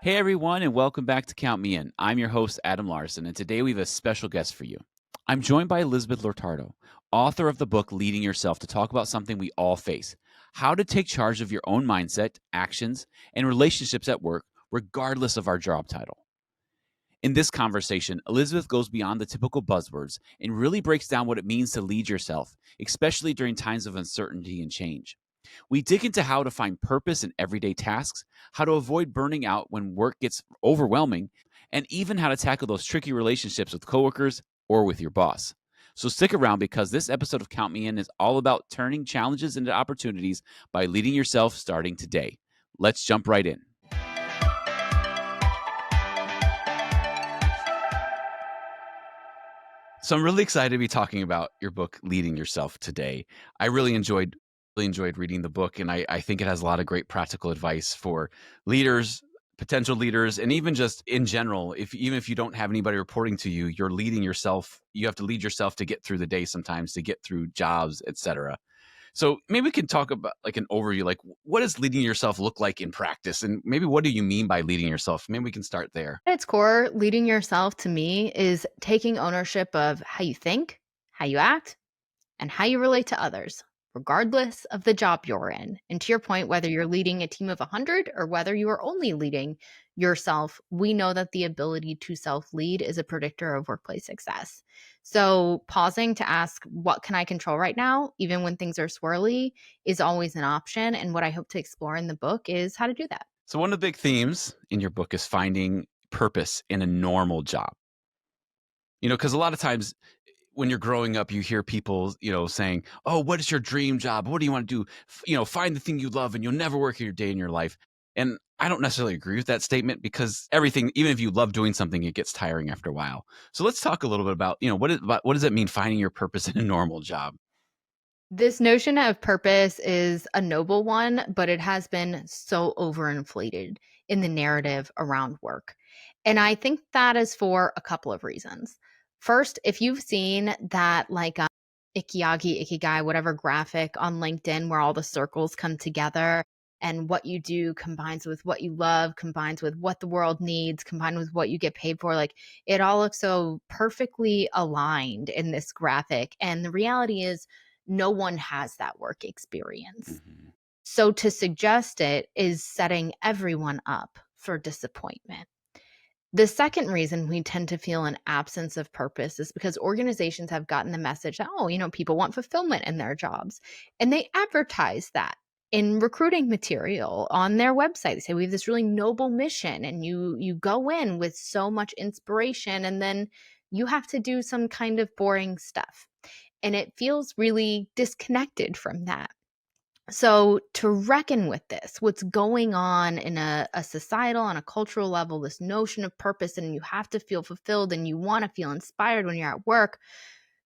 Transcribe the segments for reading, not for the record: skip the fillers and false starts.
Hey everyone, and welcome back to Count Me In. I'm your host, Adam Larson, and today we have a special guest for you. I'm joined by Elizabeth Lotardo, author of the book Leading Yourself, to talk about something we all face: how to take charge of your own mindset, actions, and relationships at work, regardless of our job title. In this conversation, Elizabeth goes beyond the typical buzzwords and really breaks down what it means to lead yourself, especially during times of uncertainty and change. We dig into how to find purpose in everyday tasks, how to avoid burning out when work gets overwhelming, and even how to tackle those tricky relationships with coworkers or with your boss. So stick around because this episode of Count Me In is all about turning challenges into opportunities by leading yourself starting today. Let's jump right in. So I'm really excited to be talking about your book, Leading Yourself, today. I really enjoyed reading the book, and I think it has a lot of great practical advice for leaders, potential leaders, and even just in general. Even if you don't have anybody reporting to you, you're leading yourself. You have to lead yourself to get through the day sometimes, to get through jobs, etc. So maybe we can talk about like an overview, like what does leading yourself look like in practice, and maybe what do you mean by leading yourself? Maybe we can start there. At its core, leading yourself to me is taking ownership of how you think, how you act, and how you relate to others, regardless of the job you're in. And to your point, whether you're leading a team of 100 or whether you are only leading yourself, we know that the ability to self lead is a predictor of workplace success. So, pausing to ask, what can I control right now, even when things are swirly, is always an option. And what I hope to explore in the book is how to do that. So one of the big themes in your book is finding purpose in a normal job. Because a lot of times when you're growing up, you hear people, saying, "Oh, what is your dream job? What do you want to do? Find the thing you love, and you'll never work a day in your life." And I don't necessarily agree with that statement because everything, even if you love doing something, it gets tiring after a while. So let's talk a little bit about, what does it mean finding your purpose in a normal job? This notion of purpose is a noble one, but it has been so overinflated in the narrative around work. And I think that is for a couple of reasons. First, if you've seen that Ikigai, whatever graphic on LinkedIn where all the circles come together and what you do combines with what you love, combines with what the world needs, combined with what you get paid for, like it all looks so perfectly aligned in this graphic. And the reality is, no one has that work experience. Mhm. So to suggest it is setting everyone up for disappointment. The second reason we tend to feel an absence of purpose is because organizations have gotten the message that, oh, people want fulfillment in their jobs. And they advertise that in recruiting material on their website. They say, we have this really noble mission, and you go in with so much inspiration, and then you have to do some kind of boring stuff. And it feels really disconnected from that. So, to reckon with this, what's going on in a societal and a cultural level, this notion of purpose, and you have to feel fulfilled and you want to feel inspired when you're at work,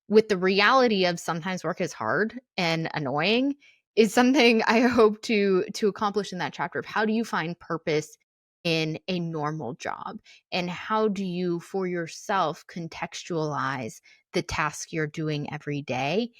with the reality of sometimes work is hard and annoying, is something I hope to accomplish in that chapter of how do you find purpose in a normal job, and how do you for yourself contextualize the task you're doing every day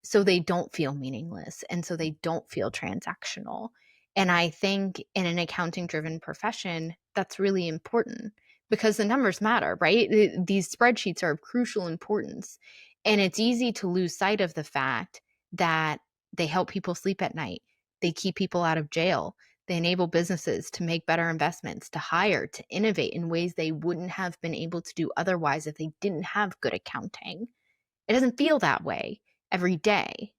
so they don't feel meaningless and so they don't feel transactional. And I think in an accounting driven profession, that's really important because the numbers matter, right? These spreadsheets are of crucial importance. And it's easy to lose sight of the fact that they help people sleep at night, they keep people out of jail. They enable businesses to make better investments, to hire, to innovate in ways they wouldn't have been able to do otherwise if they didn't have good accounting. It doesn't feel that way every day.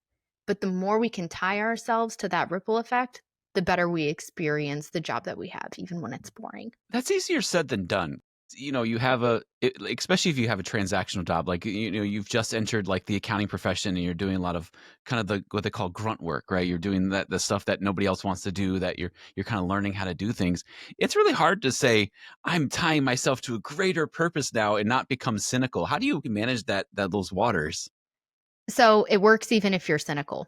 But the more we can tie ourselves to that ripple effect, the better we experience the job that we have, even when it's boring. That's easier said than done. You have especially if you have a transactional job, like, you've just entered like the accounting profession and you're doing a lot of kind of what they call grunt work, right? You're doing the stuff that nobody else wants to do, that you're kind of learning how to do things. It's really hard to say, I'm tying myself to a greater purpose now and not become cynical. How do you manage those waters? So it works even if you're cynical.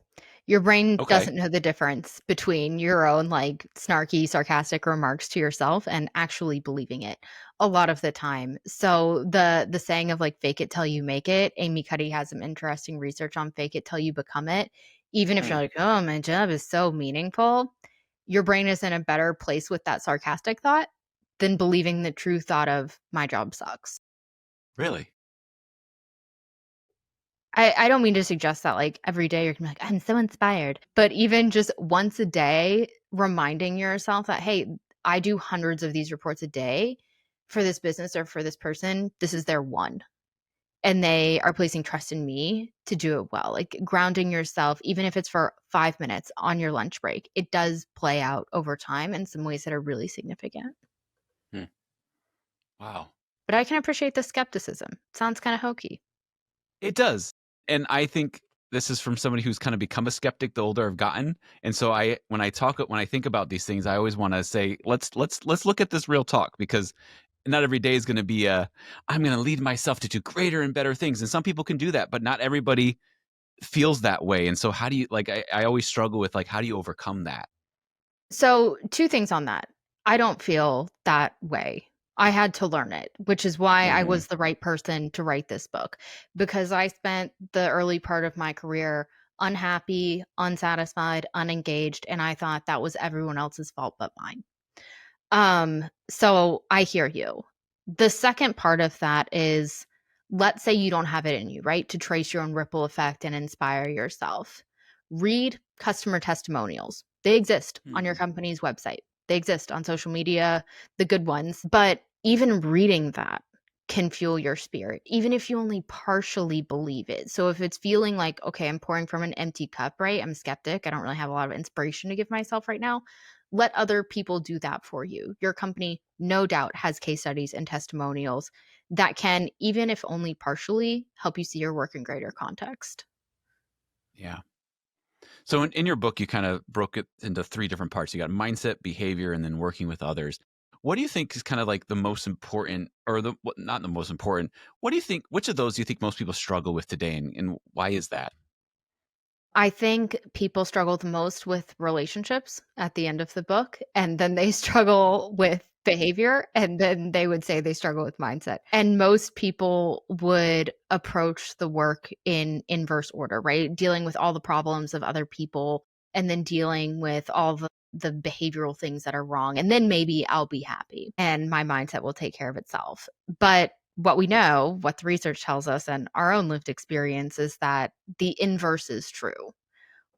Your brain Okay. doesn't know the difference between your own like snarky, sarcastic remarks to yourself and actually believing it a lot of the time. So the saying of like fake it till you make it, Amy Cuddy has some interesting research on fake it till you become it. Even if you're Hmm. like, oh, my job is so meaningful, your brain is in a better place with that sarcastic thought than believing the true thought of my job sucks. Really? I don't mean to suggest that like every day you're gonna be like, I'm so inspired. But even just once a day, reminding yourself that, hey, I do hundreds of these reports a day for this business or for this person. This is their one. And they are placing trust in me to do it well. Like grounding yourself, even if it's for 5 minutes on your lunch break, it does play out over time in some ways that are really significant. Hmm. Wow. But I can appreciate the skepticism. Sounds kind of hokey. It does. And I think this is from somebody who's kind of become a skeptic the older I've gotten. And so when I think about these things, I always want to say, let's look at this real talk, because not every day is going to be I'm going to lead myself to do greater and better things. And some people can do that, but not everybody feels that way. And so how do you, like, I always struggle with, like, how do you overcome that? So, two things on that. I don't feel that way. I had to learn it, which is why I Mhm. was the right person to write this book, because I spent the early part of my career unhappy, unsatisfied, unengaged, and I thought that was everyone else's fault but mine. So I hear you. The second part of that is, let's say you don't have it in you, right? To trace your own ripple effect and inspire yourself. Read customer testimonials. They exist on your Mhm. company's website. They exist on social media, the good ones. But even reading that can fuel your spirit, even if you only partially believe it. So if it's feeling like, okay, I'm pouring from an empty cup, right? I'm skeptic. I don't really have a lot of inspiration to give myself right now. Let other people do that for you. Your company, no doubt, has case studies and testimonials that can, even if only partially, help you see your work in greater context. Yeah. So in your book, you kind of broke it into three different parts. You got mindset, behavior, and then working with others. What do you think is kind of like the most important, or not the most important? What do you think? Which of those do you think most people struggle with today, and why is that? I think people struggle the most with relationships at the end of the book, and then they struggle with behavior, and then they would say they struggle with mindset. And most people would approach the work in inverse order, right? Dealing with all the problems of other people, and then dealing with all the behavioral things that are wrong. And then maybe I'll be happy and my mindset will take care of itself. But what we know, what the research tells us, and our own lived experience is that the inverse is true.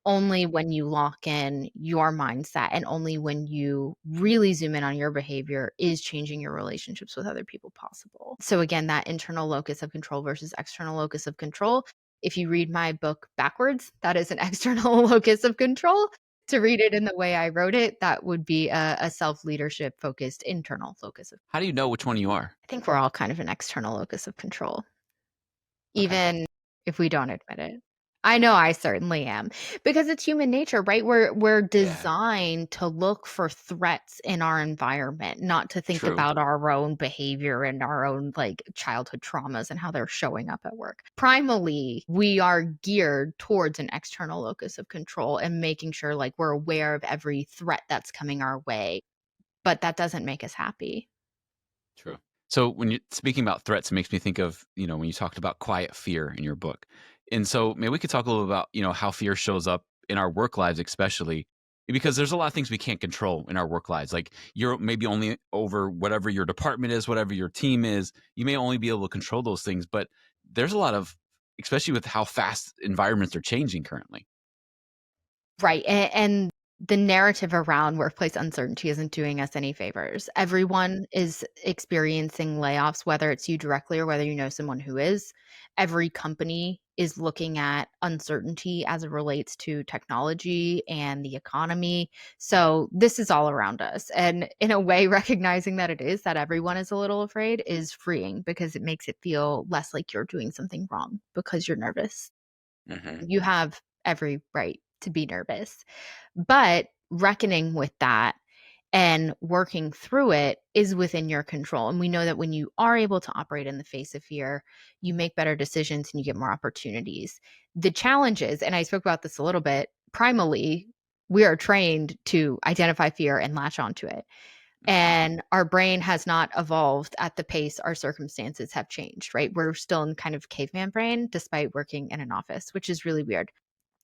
Only when you lock in your mindset and only when you really zoom in on your behavior is changing your relationships with other people possible. So, again, that internal locus of control versus external locus of control. If you read my book backwards, that is an external locus of control. To read it in the way I wrote it, that would be a self leadership focused internal locus of. How do you know which one you are? I think we're all kind of an external locus of control, Okay. even if we don't admit it. I know I certainly am, because it's human nature, right? We're Yeah. designed to look for threats in our environment, not to think True. about our own behavior and our own like childhood traumas and how they're showing up at work. Primally, we are geared towards an external locus of control and making sure like we're aware of every threat that's coming our way, but that doesn't make us happy. True. So when you're speaking about threats, it makes me think of, when you talked about quiet fear in your book. And so maybe we could talk a little about, how fear shows up in our work lives, especially because there's a lot of things we can't control in our work lives. Like you're maybe only over whatever your department is, whatever your team is, you may only be able to control those things, but there's a lot of, especially with how fast environments are changing currently. Right, and the narrative around workplace uncertainty isn't doing us any favors. Everyone is experiencing layoffs, whether it's you directly or whether you know someone who is. Every company is looking at uncertainty as it relates to technology and the economy. So this is all around us. And in a way, recognizing that it is that everyone is a little afraid is freeing because it makes it feel less like you're doing something wrong because you're nervous. Hmm. You have every right to be nervous. But reckoning with that and working through it is within your control. And we know that when you are able to operate in the face of fear, you make better decisions and you get more opportunities. The challenges, and I spoke about this a little bit, primally, we are trained to identify fear and latch onto it. Hmm. And our brain has not evolved at the pace our circumstances have changed, right? We're still in kind of caveman brain despite working in an office, which is really weird.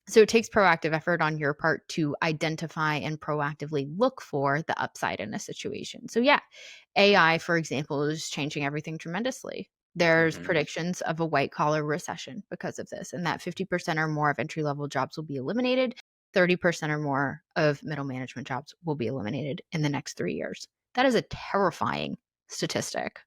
So it takes proactive effort on your part to identify and proactively look for the upside in a situation. So, yeah, AI, for example, is changing everything tremendously. There's Hmm. predictions of a white collar recession because of this, and that 50% or more of entry level jobs will be eliminated. 30% or more of middle management jobs will be eliminated in the next 3 years. That is a terrifying statistic.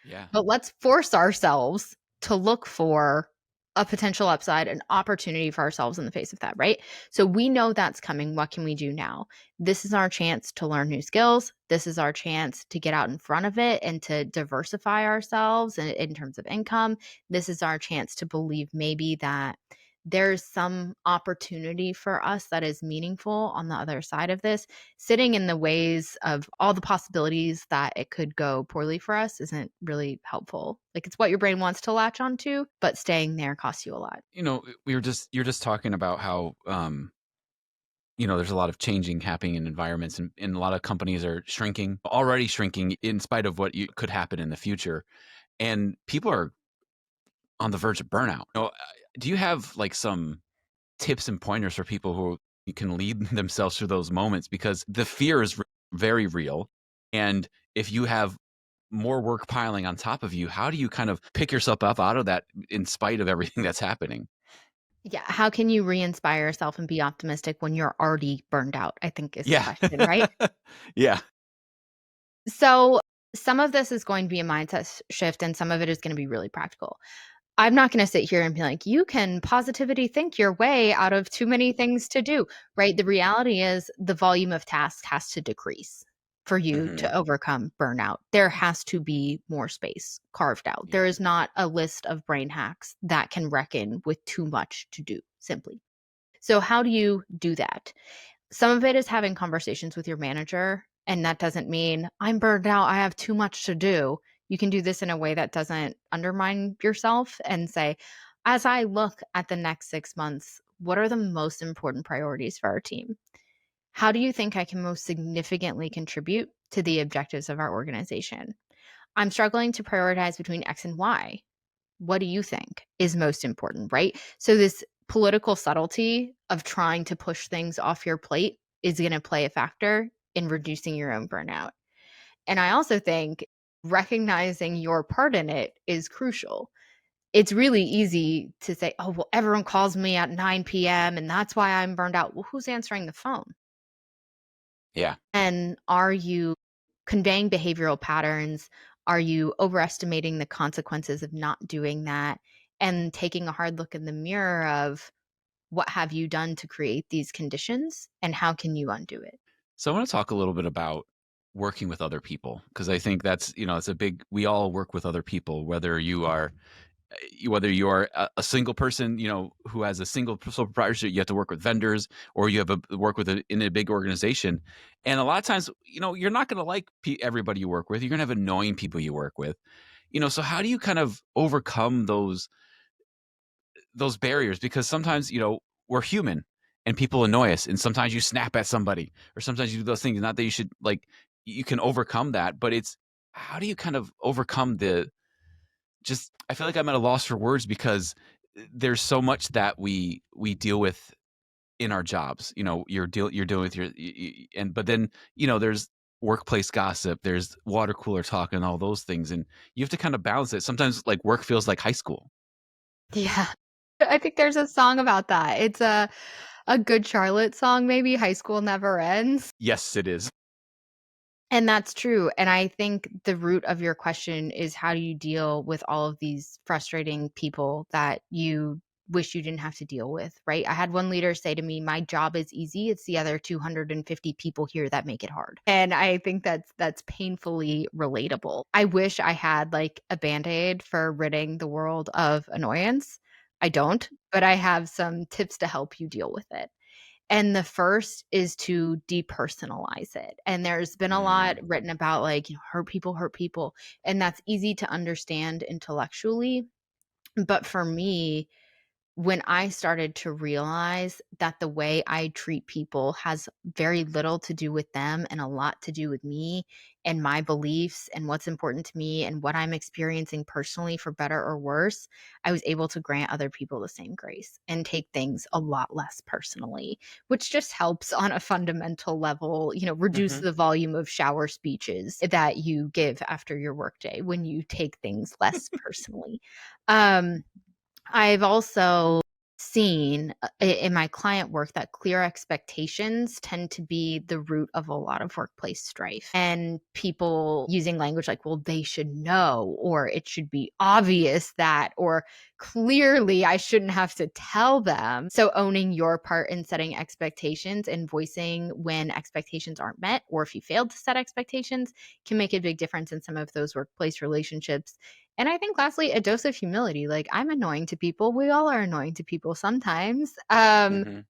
Yeah. But let's force ourselves to look for a potential upside, an opportunity for ourselves in the face of that, right? So we know that's coming. What can we do now? This is our chance to learn new skills. This is our chance to get out in front of it and to diversify ourselves in terms of income. This is our chance to believe maybe that there's some opportunity for us that is meaningful on the other side of this. Sitting in the ways of all the possibilities that it could go poorly for us isn't really helpful. Like, it's what your brain wants to latch onto, but staying there costs you a lot. You're just talking about how there's a lot of changing happening in environments, and a lot of companies are shrinking, already shrinking in spite of what could happen in the future. And people are on the verge of burnout. Do you have like some tips and pointers for people who you can lead themselves through those moments? Because the fear is very real. And if you have more work piling on top of you, how do you kind of pick yourself up out of that in spite of everything that's happening? Yeah. How can you re inspire yourself and be optimistic when you're already burned out? I think is the Yeah. question, right? Yeah. So, some of this is going to be a mindset shift, and some of it is going to be really practical. I'm not gonna sit here and be like, "You can positivity think your way out of too many things to do," right? The reality is the volume of tasks has to decrease for you Hmm. to overcome burnout. There has to be more space carved out. There Yeah. is not a list of brain hacks that can reckon with too much to do, simply. So how do you do that? Some of it is having conversations with your manager, and that doesn't mean, "I'm burned out, I have too much to do." You can do this in a way that doesn't undermine yourself and say, "As I look at the next 6 months, what are the most important priorities for our team? How do you think I can most significantly contribute to the objectives of our organization? I'm struggling to prioritize between X and Y. What do you think is most important?" Right? So this political subtlety of trying to push things off your plate is going to play a factor in reducing your own burnout. And I also think recognizing your part in it is crucial. It's really easy to say, "Oh, well, everyone calls me at 9 p.m. and that's why I'm burned out." Well, who's answering the phone? Yeah. And are you conveying behavioral patterns? Are you overestimating the consequences of not doing that? And taking a hard look in the mirror of what have you done to create these conditions and how can you undo it? So I want to talk a little bit about working with other people, because I think it's a big, we all work with other people, whether you are a single person, who has a single sole proprietorship, you have to work with vendors, or you have to work in a big organization. And a lot of times, you're not going to like everybody you work with. You're going to have annoying people you work with. So how do you kind of overcome those barriers? Because sometimes, we're human and people annoy us, and sometimes you snap at somebody, or sometimes you do those things. Not that you should, like, you can overcome that, but it's, how do you kind of overcome the just, I feel like I'm at a loss for words, because there's so much that we deal with in our jobs. You're dealing with and but then, there's workplace gossip, there's water cooler talk and all those things, and you have to kind of balance it. Sometimes, like, work feels like high school. Yeah. I think there's a song about that. It's a Good Charlotte song, maybe, "High School Never Ends." Yes, it is. And that's true, and I think the root of your question is how do you deal with all of these frustrating people that you wish you didn't have to deal with, right? I had one leader say to me, "My job is easy, it's the other 250 people here that make it hard." And I think that's painfully relatable. I wish I had, like, a Band-Aid for ridding the world of annoyance. I don't, but I have some tips to help you deal with it. And the first is to depersonalize it. And there's been a lot Mm, written about, like, hurt people, and that's easy to understand intellectually. But for me, when I started to realize that the way I treat people has very little to do with them and a lot to do with me and my beliefs and what's important to me and what I'm experiencing personally, for better or worse, I was able to grant other people the same grace and take things a lot less personally, which just helps on a fundamental level, reduce Mhm. the volume of shower speeches that you give after your workday when you take things less personally. Um, I've also seen in my client work that clear expectations tend to be the root of a lot of workplace strife. And people using language like, well, they should know, or it should be obvious that, or clearly I shouldn't have to tell them. So owning your part in setting expectations and voicing when expectations aren't met, or if you failed to set expectations, can make a big difference in some of those workplace relationships. And I think lastly, a dose of humility. Like, I'm annoying to people. We all are annoying to people sometimes. Mhm.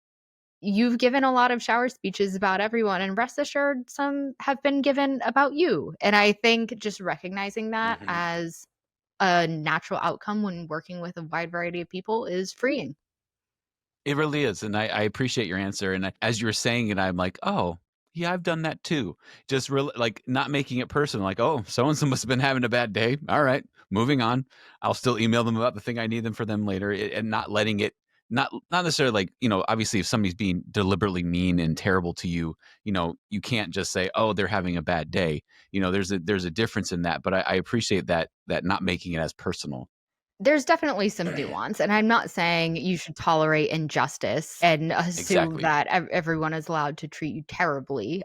You've given a lot of shower speeches about everyone, and rest assured, some have been given about you. And I think just recognizing that Mhm. as a natural outcome when working with a wide variety of people is freeing. It really is, and I appreciate your answer, and as you were saying it, I'm like, "Oh, yeah, I've done that too." Just real like, not making it personal, like, "Oh, so and so must have been having a bad day. Alright, moving on. I'll still email them about the thing I need them for them later," and not letting it not necessarily like, obviously, if somebody's being deliberately mean and terrible to you, you can't just say, "Oh, they're having a bad day." There's a difference in that, but I appreciate that not making it as personal. There's definitely some nuance, and I'm not saying you should tolerate injustice and assume Exactly. that everyone is allowed to treat you terribly.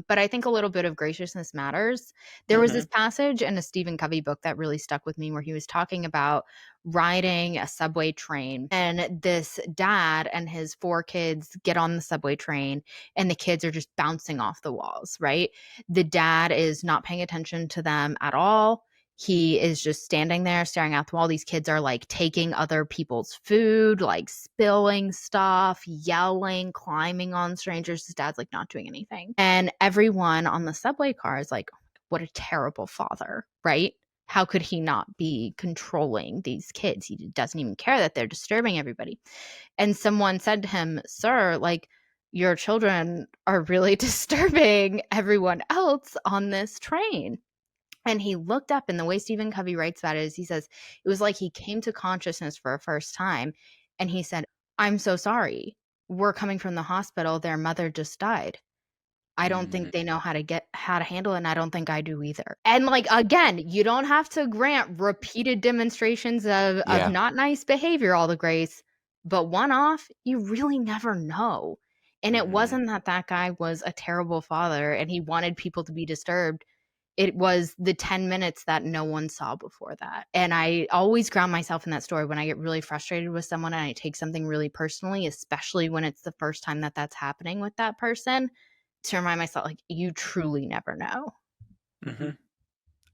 But I think a little bit of graciousness matters. There was this Mhm. passage in a Stephen Covey book that really stuck with me where he was talking about riding a subway train. And this dad and his four kids get on the subway train, and the kids are just bouncing off the walls, right? The dad is not paying attention to them at all. He is just standing there staring out the wall. These kids are like taking other people's food, like spilling stuff, yelling, climbing on strangers. His dad's like not doing anything. And everyone on the subway car is like, what a terrible father, right? How could he not be controlling these kids? He doesn't even care that they're disturbing everybody. And someone said to him, sir, like, your children are really disturbing everyone else on this train. And he looked up, and the way Stephen Covey writes about it is he says, it was like he came to consciousness for a first time. And he said, I'm so sorry. We're coming from the hospital. Their mother just died. I don't think Mhm. they know how to handle it, and I don't think I do either. And, like, again, you don't have to grant repeated demonstrations of Yeah. not nice behavior all the grace, but one off, you really never know. And it Mhm. wasn't that that guy was a terrible father and he wanted people to be disturbed. It was the 10 minutes that no one saw before that. And I always ground myself in that story when I get really frustrated with someone and I take something really personally, especially when it's the first time that that's happening with that person, to remind myself, like, you truly never know. Mhm.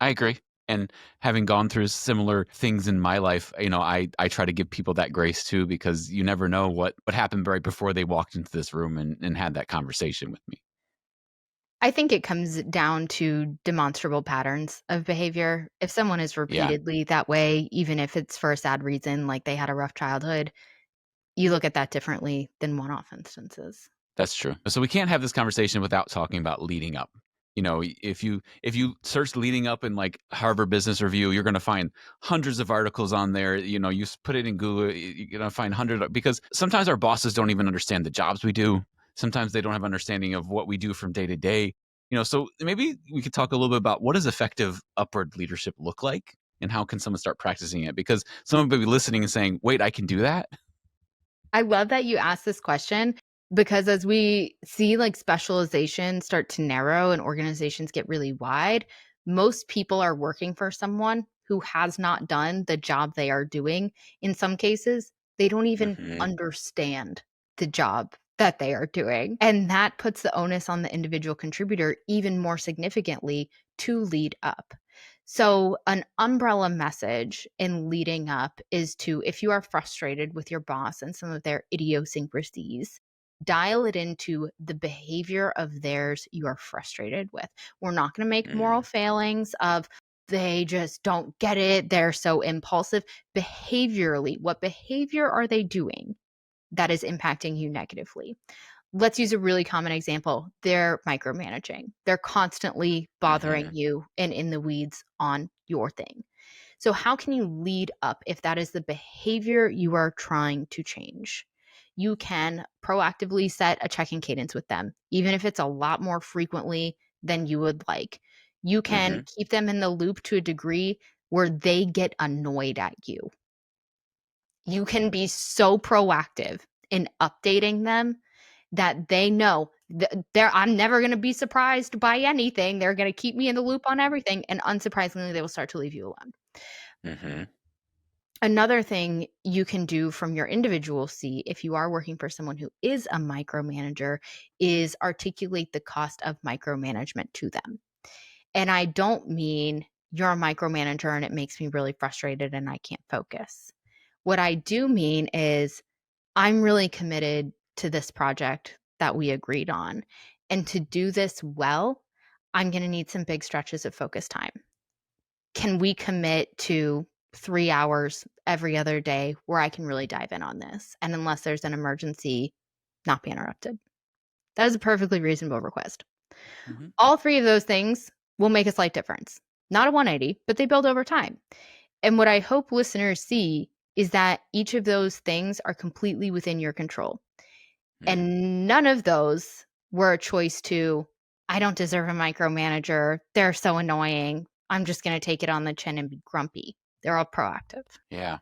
I agree. And having gone through similar things in my life, I try to give people that grace too, because you never know what happened right before they walked into this room and had that conversation with me. I think it comes down to demonstrable patterns of behavior. If someone is Yeah, repeatedly that way, even if it's for a sad reason, like they had a rough childhood, you look at that differently than one off instances. that's true. So we can't have this conversation without talking about leading up. If you search leading up in like Harvard Business Review, you're going to find hundreds of articles on there. Put it in Google, you're going to find hundreds because sometimes our bosses don't even understand the jobs we do. Sometimes they don't have understanding of what we do from day to day. So maybe we could talk a little bit about what does effective upward leadership look like and how can someone start practicing it? Because someone may be listening and saying, "Wait, I can do that." I love that you asked this question because as we see like specialization start to narrow and organizations get really wide, most people are working for someone who has not done the job they are doing. In some cases, they don't even Hmm. understand the job that they are doing. And that puts the onus on the individual contributor even more significantly to lead up. So, an umbrella message in leading up is to, if you are frustrated with your boss and some of their idiosyncrasies, dial it into the behavior of theirs you are frustrated with. We're not going to make moral failings of they just don't get it. They're so impulsive. Behaviorally, what behavior are they doing that is impacting you negatively? Let's use a really common example. They're micromanaging. They're constantly bothering Mhm. you and in the weeds on your thing. So, how can you lead up if that is the behavior you are trying to change? You can proactively set a check in cadence with them, even if it's a lot more frequently than you would like. You can Mhm. keep them in the loop to a degree where they get annoyed at you. You can be so proactive in updating them that they know I'm never going to be surprised by anything. They're going to keep me in the loop on everything. And unsurprisingly, they will start to leave you alone. Mhm. Another thing you can do from your individual seat, if you are working for someone who is a micromanager, is articulate the cost of micromanagement to them. And I don't mean you're a micromanager and it makes me really frustrated and I can't focus. What I do mean is I'm really committed to this project that we agreed on. And to do this well, I'm going to need some big stretches of focus time. Can we commit to 3 hours every other day where I can really dive in on this? And unless there's an emergency, not be interrupted. That is a perfectly reasonable request. Mhm. All three of those things will make a slight difference. Not a 180, but they build over time. And what I hope listeners see is that each of those things are completely within your control. Mhm. And none of those were a choice to, I don't deserve a micromanager. They're so annoying. I'm just going to take it on the chin and be grumpy. They're all proactive. Yeah.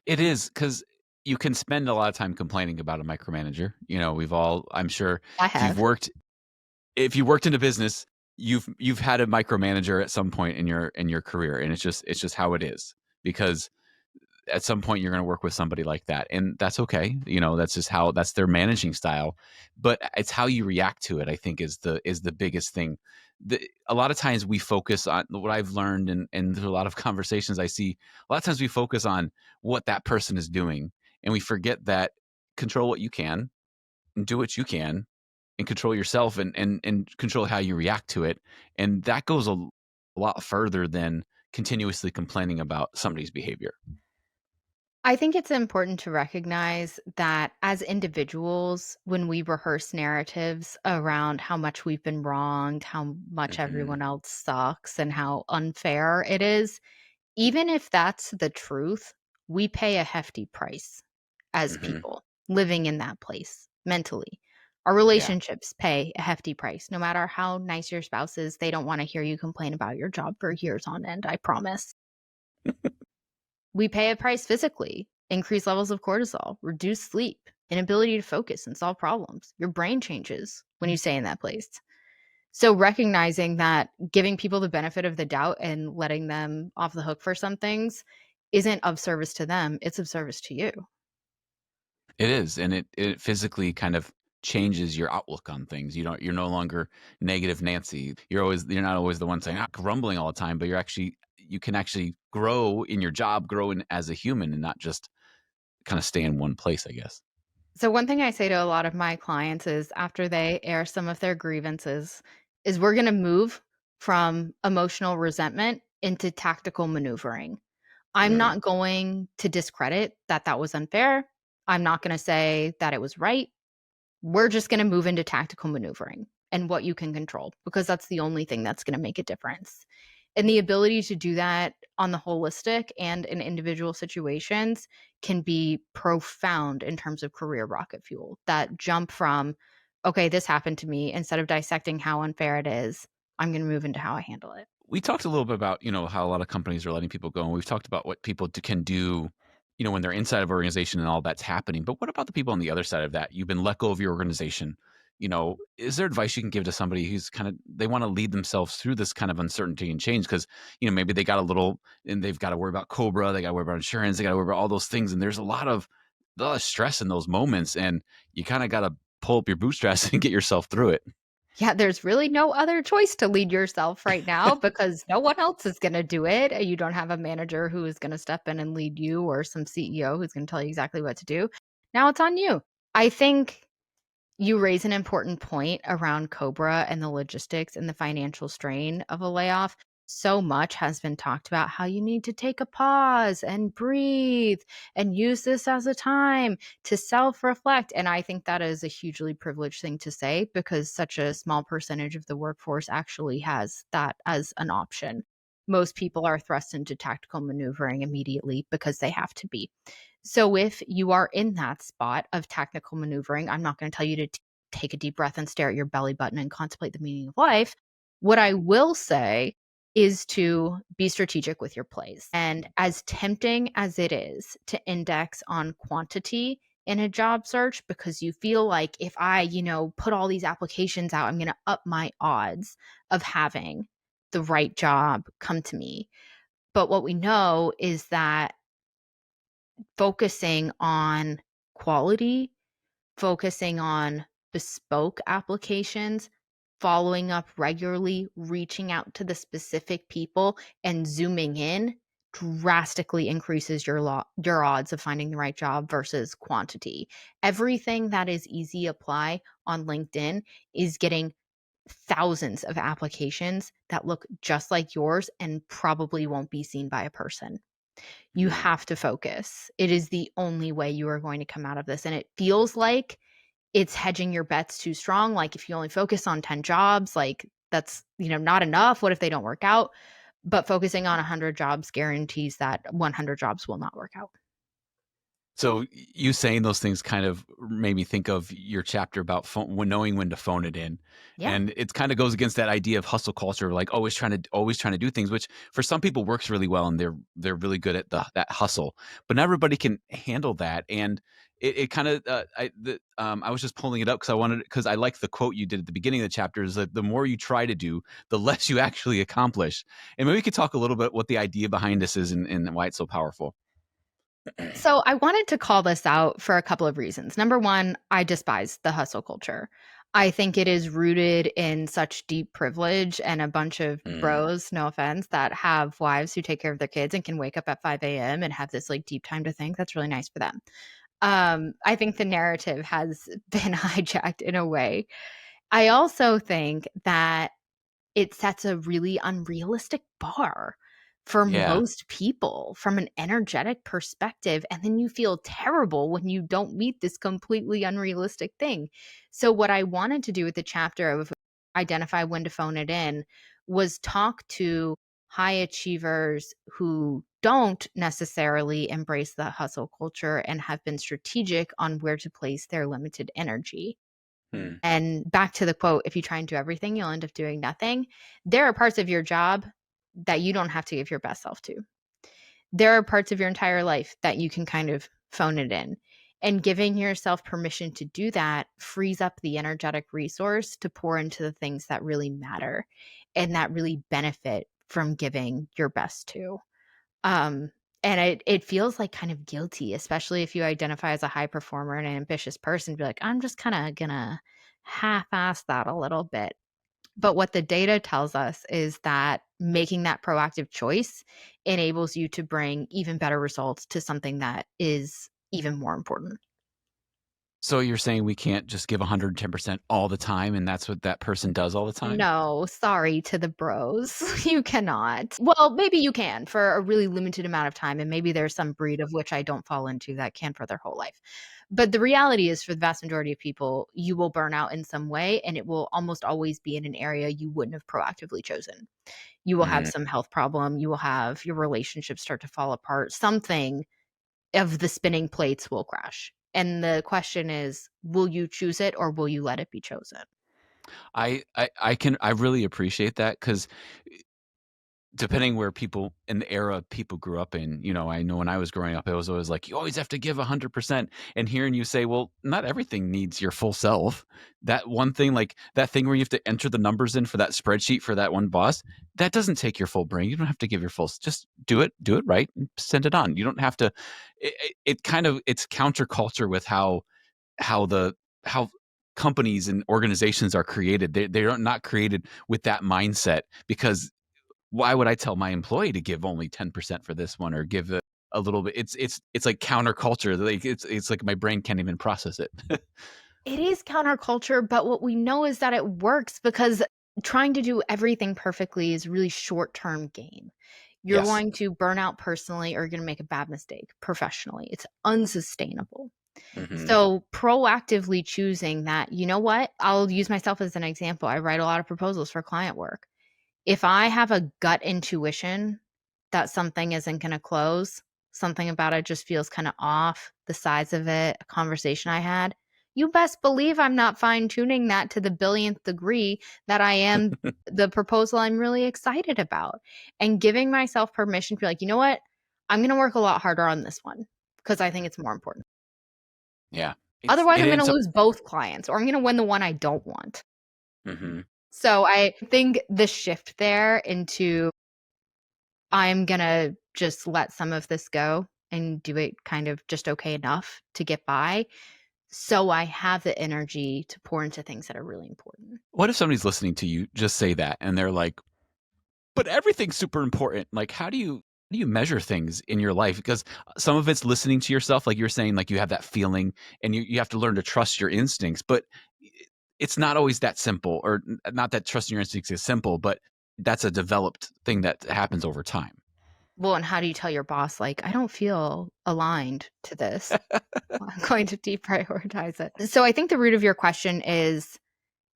It is because you can spend a lot of time complaining about a micromanager. We've all I'm sure I if you've have. worked if you worked in a business, you've had a micromanager at some point in your career, and it's just how it is because at some point you're going to work with somebody like that, and that's okay. That's just how that's their managing style, but it's how you react to it. I think is the biggest thing. A lot of times we focus on what I've learned, and there's a lot of conversations I see. A lot of times we focus on what that person is doing, and we forget that control what you can and do what you can and control yourself and control how you react to it. And that goes a lot further than continuously complaining about somebody's behavior. I think it's important to recognize that as individuals, when we rehearse narratives around how much we've been wronged, how much Hmm. everyone else sucks, and how unfair it is, even if that's the truth, we pay a hefty price as Hmm. people living in that place mentally. Our Yeah. relationships pay a hefty price. No matter how nice your spouse is, they don't want to hear you complain about your job for years on end, I promise. We pay a price physically, increased levels of cortisol, reduced sleep, inability to focus and solve problems. Your brain changes when you stay in that place. So recognizing that giving people the benefit of the doubt and letting them off the hook for some things isn't of service to them, it's of service to you. It is, and it physically kind of changes your outlook on things. You're no longer negative Nancy. You're not always the one saying grumbling all the time, but you can actually grow in your job, grow in as a human, and not just kind of stay in one place, I guess. So one thing I say to a lot of my clients is after they air some of their grievances is we're going to move from emotional resentment into tactical maneuvering. I'm Mm. not going to discredit that that was unfair. I'm not going to say that it was right. We're just going to move into tactical maneuvering and what you can control because that's the only thing that's going to make a difference. And the ability to do that on the holistic and in individual situations can be profound in terms of career rocket fuel. That jump from, okay, this happened to me, instead of dissecting how unfair it is, I'm going to move into how I handle it. We talked a little bit about, how a lot of companies are letting people go, and we've talked about what people can do, when they're inside of organization and all that's happening. But what about the people on the other side of that? You've been let go of your organization. Is there advice you can give to somebody who's kind of they want to lead themselves through this kind of uncertainty and change? Because maybe they got a little, and they've got to worry about Cobra, they got to worry about insurance, they got to worry about all those things, and there's a lot of stress in those moments, and you kind of got to pull up your bootstraps and get yourself through it. Yeah, there's really no other choice to lead yourself right now because no one else is going to do it. You don't have a manager who is going to step in and lead you or some CEO who's going to tell you exactly what to do. Now it's on you. I think you raise an important point around Cobra and the logistics and the financial strain of a layoff. So much has been talked about how you need to take a pause and breathe and use this as a time to self reflect. And I think that is a hugely privileged thing to say because such a small percentage of the workforce actually has that as an option. Most people are thrust into tactical maneuvering immediately because they have to be. So if you are in that spot of tactical maneuvering, I'm not going to tell you to take a deep breath and stare at your belly button and contemplate the meaning of life. What I will say is to be strategic with your plays. And as tempting as it is to index on quantity in a job search because you feel like if I, put all these applications out, I'm going to up my odds of having the right job come to me. But what we know is that focusing on quality, focusing on bespoke applications, following up regularly, reaching out to the specific people, and zooming in drastically increases your odds of finding the right job versus quantity. Everything that is easy apply on LinkedIn is getting thousands of applications that look just like yours and probably won't be seen by a person. You Mm. have to focus. It is the only way you are going to come out of this. And it feels like it's hedging your bets too strong. Like if you only focus on 10 jobs, like that's, not enough. What if they don't work out? But focusing on 100 jobs guarantees that 100 jobs will not work out. So you saying those things kind of made me think of your chapter about when knowing when to phone it in, Yeah. and it kind of goes against that idea of hustle culture, like always trying to do things, which for some people works really well, and they're really good at that hustle, but not everybody can handle that, and it kind of I was just pulling it up because I like the quote you did at the beginning of the chapter is that the more you try to do, the less you actually accomplish, and maybe we could talk a little bit what the idea behind this is and why it's so powerful. So I wanted to call this out for a couple of reasons. Number one, I despise the hustle culture. I think it is rooted in such deep privilege and a bunch of Mm. bros, no offense, that have wives who take care of their kids and can wake up at 5 a.m. and have this like deep time to think. That's really nice for them. I think the narrative has been hijacked in a way. I also think that it sets a really unrealistic bar for Yeah. most people from an energetic perspective, and then you feel terrible when you don't meet this completely unrealistic thing. So what I wanted to do with the chapter of identify when to phone it in was talk to high achievers who don't necessarily embrace the hustle culture and have been strategic on where to place their limited energy. Hmm. And back to the quote, if you try and do everything, you'll end up doing nothing. There are parts of your job that you don't have to give your best self to. There are parts of your entire life that you can kind of phone it in. And giving yourself permission to do that frees up the energetic resource to pour into the things that really matter and that really benefit from giving your best to. Um, and it feels like kind of guilty, especially if you identify as a high performer and an ambitious person, be like, I'm just kind of gonna half-ass that a little bit. But what the data tells us is that making that proactive choice enables you to bring even better results to something that is even more important. So you're saying we can't just give 110% all the time, and that's what that person does all the time? No, sorry to the bros. You cannot. Well, maybe you can for a really limited amount of time, and maybe there's some breed of which I don't fall into that can for their whole life. But the reality is, for the vast majority of people, you will burn out in some way, and it will almost always be in an area you wouldn't have proactively chosen. You will have Mm. some health problem, you will have your relationships start to fall apart, something of the spinning plates will crash. And the question is, will you choose it or will you let it be chosen? I really appreciate that because depending where people in the era people grew up in, I know when I was growing up, it was always like, you always have to give 100%. And hearing you say, well, not everything needs your full self. That one thing, like that thing where you have to enter the numbers in for that spreadsheet for that one boss, that doesn't take your full brain. You don't have to give your full, just do it right and send it on. You don't have to, it kind of, it's counterculture with how companies and organizations are created. They are not created with that mindset because why would I tell my employee to give only 10% for this one or give a little bit? It's like counterculture. Like it's like my brain can't even process it. It is counterculture, but what we know is that it works because trying to do everything perfectly is really short-term gain. You're Yes. going to burn out personally or you're going to make a bad mistake professionally. It's unsustainable. Hmm. So proactively choosing that, you know what? I'll use myself as an example. I write a lot of proposals for client work. If I have a gut intuition that something isn't going to close, something about it just feels kind of off, the size of it, a conversation I had, you best believe I'm not fine tuning that to the billionth degree that I am the proposal I'm really excited about, and giving myself permission to be like, you know what? I'm going to work a lot harder on this one because I think it's more important. Yeah. Otherwise, I'm And going to so, lose both clients or I'm going to win the one I don't want. hmm So I think the shift there into I'm gonna just let some of this go and do it kind of just okay enough to get by, so I have the energy to pour into things that are really important. what if somebody's listening to you just say that and they're like, but everything's super important. Like, how do you measure things in your life? Because some of it's listening to yourself, like you're saying, like you have that feeling and you have to learn to trust your instincts, but it's not always that simple, or not that trusting your instincts is simple, but that's a developed thing that happens over time. Well, and how do you tell your boss, like, "I don't feel aligned to this. I'm going to deprioritize it." So I think the root of your question is,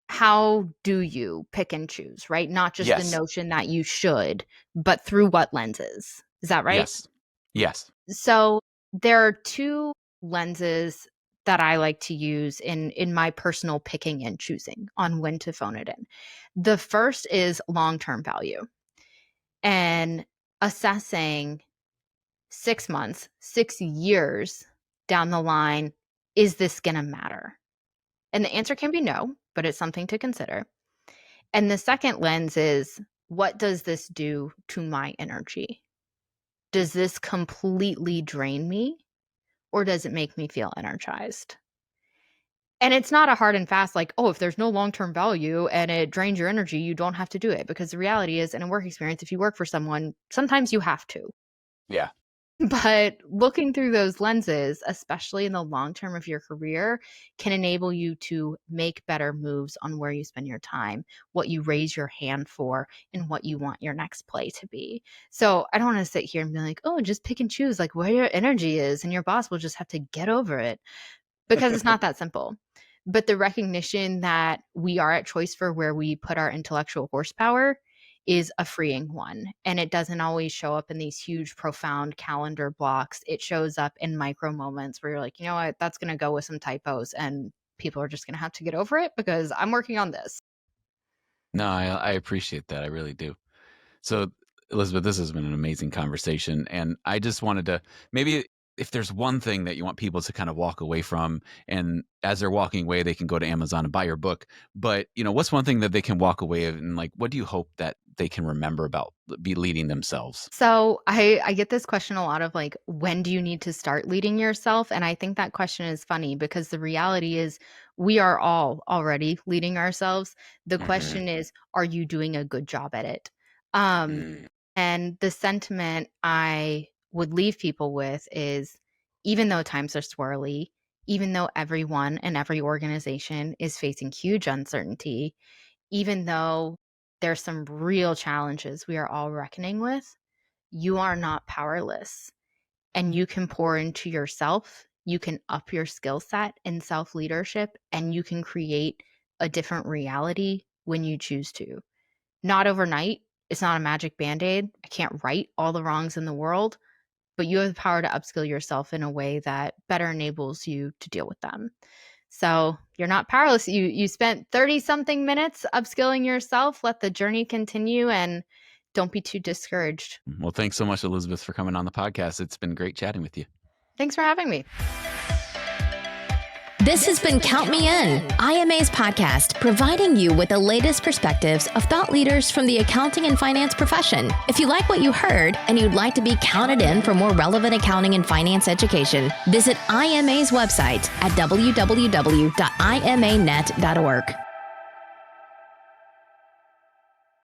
how do you pick and choose, right? Not just the Yes. notion that you should, but through what lenses. Is that right? Yes. Yes. So there are two lenses that I like to use in my personal picking and choosing on when to phone it in. The first is long-term value and assessing 6 months, 6 years down the line, is this going to matter? And the answer can be no, but it's something to consider. And the second lens is, what does this do to my energy? Does this completely drain me? Or does it make me feel energized? And it's not a hard and fast, like, oh, if there's no long term value and it drains your energy, you don't have to do it. Because the reality is, in a work experience, if you work for someone, sometimes you have to. Yeah. But looking through those lenses, especially in the long term of your career, can enable you to make better moves on where you spend your time, what you raise your hand for, and what you want your next play to be. So I don't want to sit here and be like, oh, just pick and choose like where your energy is, and your boss will just have to get over it, because it's not that simple. But the recognition that we are at choice for where we put our intellectual horsepower is a freeing one. And it doesn't always show up in these huge, profound calendar blocks. It shows up in micro moments where you're like, you know what, that's going to go with some typos and people are just going to have to get over it because I'm working on this. No, I appreciate that. I really do. So, Elizabeth, this has been an amazing conversation. And I just wanted to, maybe if there's one thing that you want people to kind of walk away from, and as they're walking away, they can go to Amazon and buy your book. But, what's one thing that they can walk away and like, what do you hope that they can remember about be leading themselves? So I get this question a lot of like, when do you need to start leading yourself? And I think that question is funny because the reality is we are all already leading ourselves. The Hmm. question is, are you doing a good job at it? Um, Mm. and the sentiment I would leave people with is, even though times are swirly, even though everyone and every organization is facing huge uncertainty, even though there's some real challenges we are all reckoning with, you are not powerless, and you can pour into yourself. You can up your skill set in self leadership and you can create a different reality when you choose to. Not overnight. It's not a magic band aid. I can't right all the wrongs in the world, but you have the power to upskill yourself in a way that better enables you to deal with them. So you're not powerless. You spent 30 something minutes upskilling yourself. Let the journey continue and don't be too discouraged. Well, thanks so much, Elizabeth, for coming on the podcast. It's been great chatting with you. Thanks for having me. This has been Count Me In, IMA's podcast, providing you with the latest perspectives of thought leaders from the accounting and finance profession. If you like what you heard and you'd like to be counted in for more relevant accounting and finance education, visit IMA's website at www.imanet.org.